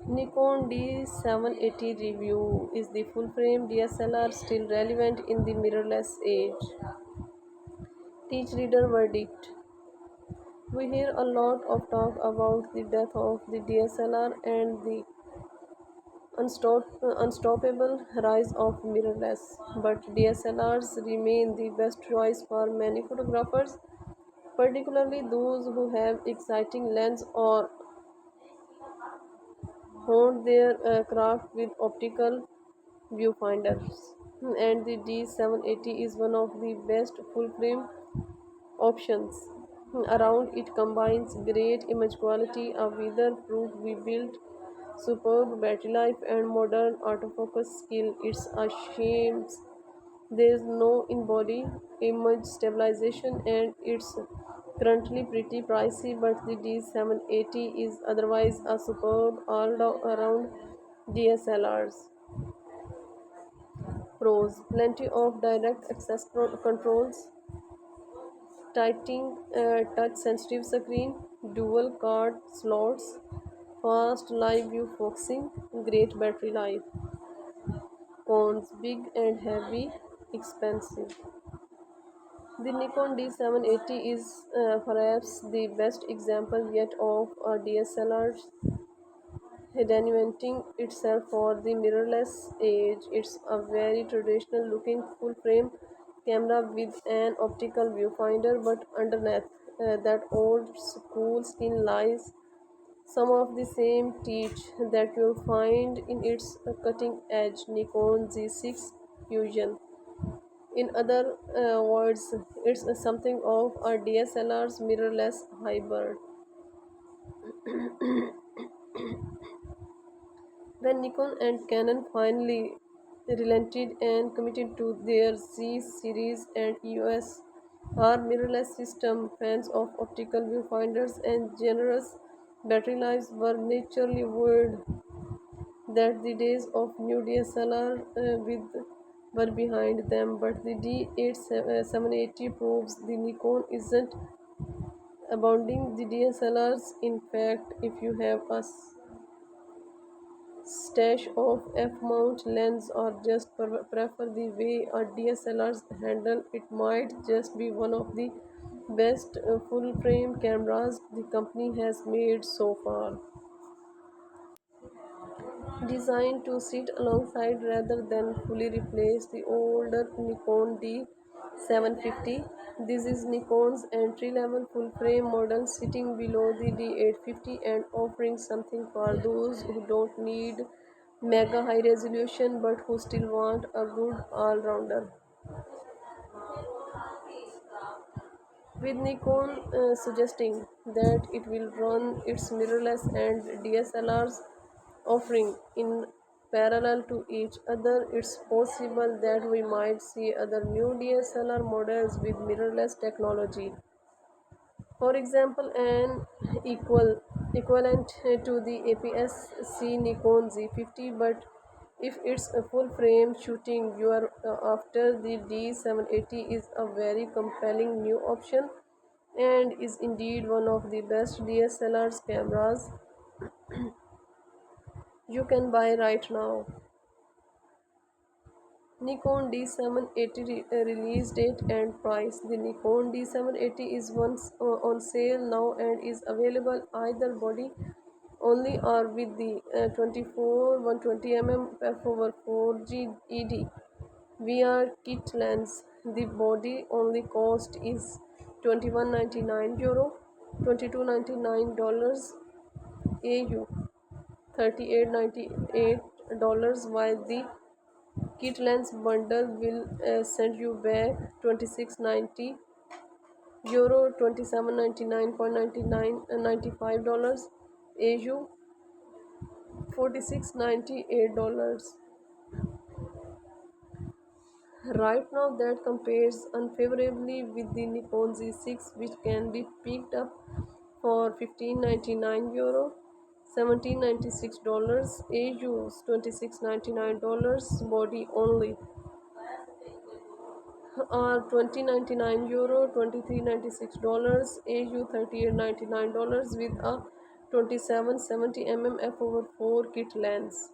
Nikon D780 review. Is the full frame DSLR still relevant in the mirrorless age? Teach reader verdict. We hear a lot of talk about the death of the DSLR and the unstoppable rise of mirrorless, but DSLRs remain the best choice for many photographers, particularly those who have exciting lens or honed their craft with optical viewfinders. And the D780 is one of the best full frame options around. It combines great image quality, a weatherproof rebuild, superb battery life, and modern autofocus skill. It's a shame there is no in-body image stabilization, and it's currently pretty pricey. But the D780 is otherwise a superb all-around DSLRs. Pros: plenty of direct access controls, touch sensitive screen, dual card slots, fast live view focusing, great battery life. Cons: big and heavy, expensive. The Nikon D780 is perhaps the best example yet of a DSLR reinventing itself for the mirrorless age. It's a very traditional looking full frame camera with an optical viewfinder, but underneath that old school skin lies some of the same teach that you'll find in its cutting edge Nikon Z6 Fusion. In other words, it's something of a DSLR's mirrorless hybrid. When Nikon and Canon finally relented and committed to their Z series and EOS are mirrorless system, fans of optical viewfinders and generous battery lives were naturally worried that the days of new DSLR with were behind them. But the D780 proves the Nikon isn't abandoning the DSLRs. In fact, if you have a stash of f-mount lens or just prefer the way a DSLRs handle, it might just be one of the best full frame cameras the company has made so far. Designed to sit alongside rather than fully replace the older Nikon D750. This is Nikon's entry-level full-frame model, sitting below the D850 and offering something for those who don't need mega high resolution but who still want a good all-rounder. With Nikon suggesting that it will run its mirrorless and DSLRs offering in parallel to each other, it's possible that we might see other new DSLR models with mirrorless technology. For example, an equivalent to the APS-C Nikon Z50, but if it's a full frame shooting, you are after the D780 is a very compelling new option and is indeed one of the best DSLRs cameras you can buy right now. Nikon D780 release date and price. The Nikon D780 is once on sale now and is available either body only or with the 24 120 f over 4G ED VR kit lens. The body only cost is €21.99, $22.99 AU, $38.98, while the kit lens bundle will send you back 26.90 euro, 27.99.99 $95 AU, $46.98. Right now, that compares unfavorably with the Nikon Z6, which can be picked up for €15.99, $17.96 AU, $26.99 body only, or €20.99, $23.96 AU, $38.99 with a 27 70 mm f over 4 kit lens.